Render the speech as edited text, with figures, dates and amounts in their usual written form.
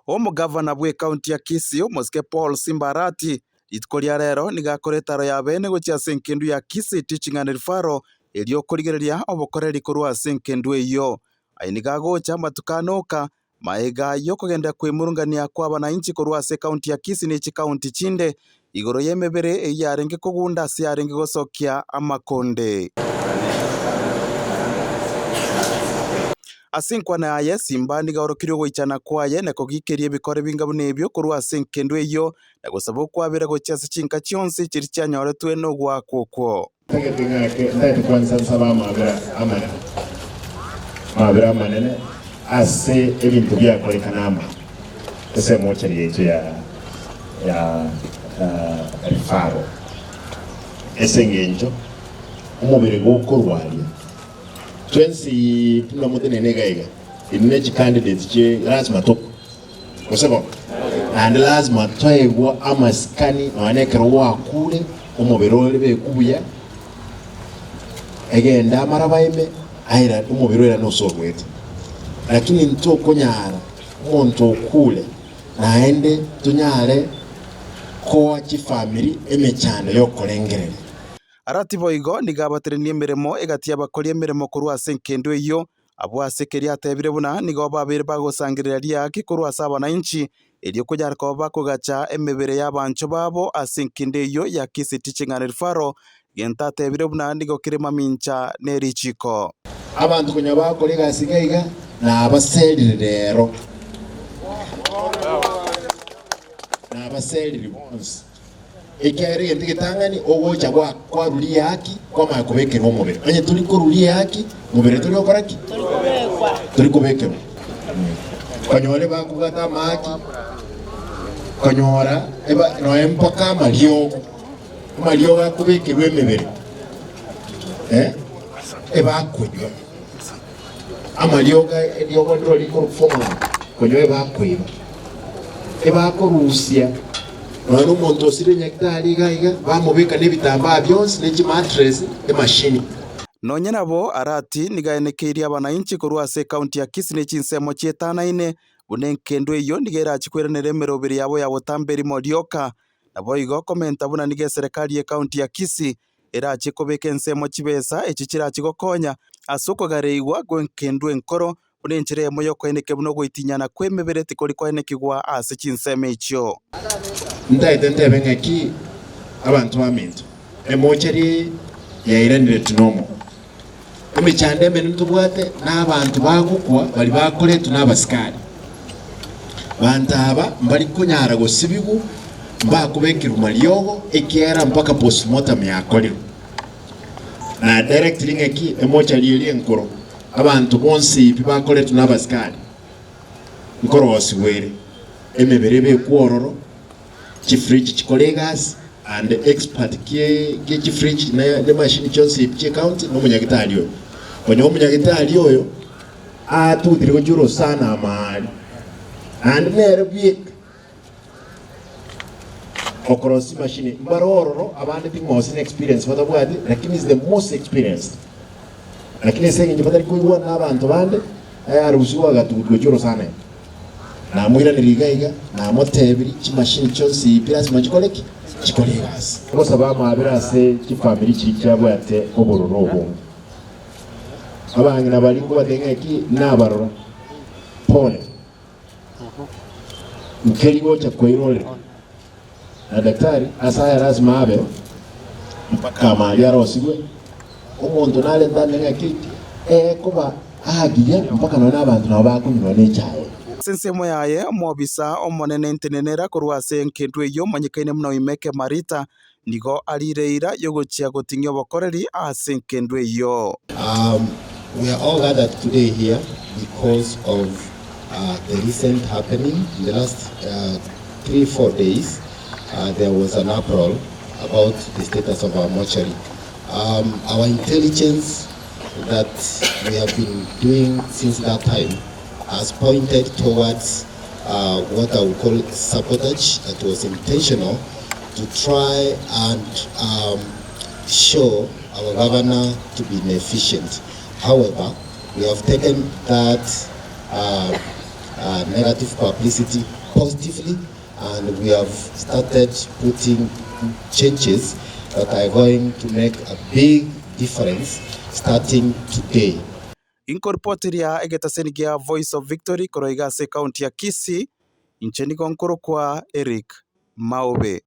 Omugavana bwe kaunti ya Kisii Omusike Paul Simbarati rituko ria rero nigakoretaro ya bene gochia senkendu ya Kisii teaching and referral elio kurigereria obokoreri korwa senkendu iyo aini gagocha matukanoka maega yo kugenda kwimurungania kwa bananchi korwa se kaunti ya Kisii ni kaunti chinde igoro yemebere eyarenge kugunda siarenge gosokia amakonde asinkwa naye Simba nigaorokirio goichana kwaye na kogikerie bikore bingabu nebyo korwa senkendu iyo na gusaba kwabira gochia chinka chionsi chiri chanyoretwe no gwakwo mabira manene ase ebintu byakolekanama ese mocheri yetu ya rifaro ese ngenjo umubiri gukorwalia twensi tuna mutene negaiga inechi candidate che lazima toko kusema and lazima twaegwa amaskani nwanekero wakule umubiri ole kubuya egenda marabaime aira umubiri era no sorwete lakini ntoko nyara umuntu okule naende tunyare ko chifamily emechano yokolengerere arati boigo nigabaterenie emiremo egati abakori emiremo korwa senkendu iyo abo asekeria atebire buna nigo babere bagosangirira riaki korwa abananchi elio kunyara ko bakogacha emebere y'abancho babo asenkende iyo ya Kisii teaching and referral genta atebire buna nigo kirema mincha nerichiko abantu kunya bakore gasigaiga na abaserire rero na abaserire bonse ekere yendigitangani ogocha kwa ruli yaki kwa makubekera omubere anye tuli ko ruli yaki mubere tuli okoraki tuli kubekera kanyore bakugata maki kanyora eba no empaka malio gakubekerwe emebere eba kujwa amalioga eliogo ndoli ko forma konyoe bakwiba eba ko Rusia no muntu osire nyaktari gaiga bamubika nebitamba byonse neji mattress machine nonye nabo arati nigaenekeria abananchi korwa se kaunti ya Kisii ne chinsemo chietanaine bunenkendo iyo nigera chikweranere emerobiri yabo ya botamberi modioka nabo igo komenta buna nige serikali ya kaunti ya Kisii era chikobeka ensemo chibesa echichira chigokonya asoko gareigwa gwenkendo enkoro bunenchire moyo kweneke buno goitinyana kwemebere tikori kwenekigwa ase chinsemo icho ndaite ntebengeki abantu baminto emocheri yairanire tunomo emichande menu tubwate n'abantu bagukwa bali bakore tunabasikari bantaba mbali kunyara gosibigu mbakubekira maliogo ekiera mpaka postmortem yakolero na directly ngeki emocheri yeli enkoro abantu bonsi bakore tunabasikari nkoro wasiwere emebere be kuororo chifridge chikolegas and expert ke chifridge na machine chonse che county no munyagitali oyo konyo munyagitali oyo atutire kujuro sana amali and nere bik okorosi machine mbaroro abande bimosi experience batabwati lakini is the most experienced lakini sengi njipatari kuiwa na abantu bande arusiwa gatutwe juro sana na mwira nirigaiga na motebiri chimashini chonse ipirasi machikoleki chikolegas kosa bama abirase chifamily chiri cyabo yate obororobo abangina bali ko badengeki nabarora pole mkeligo cha koirole na daktari asaya lazima abe mpaka mali arosigwe umuntu nale ndane ngeki kuba ahagiye mpaka none abantu nabakunywa n'icyayi sensemo yaye omobisa omonene ntenenera korwa senkendu iyo manyikaine muno imeke marita nigo arireira yogochia gotingya bokoreri asenkendu iyo we are all gathered today here because of the recent happening in the last 3-4 days. There was an uproar about the status of our mortuary. Our intelligence that we have been doing since that time has pointed towards what I would call sabotage that was intentional to try and show our governor to be inefficient. However, we have taken that negative publicity positively, and we have started putting changes that are going to make a big difference starting today. Inkorpotiria egetasenigia Voice of Victory koroiga se county ya Kisii incheni konkoro kwa Eric Maobe.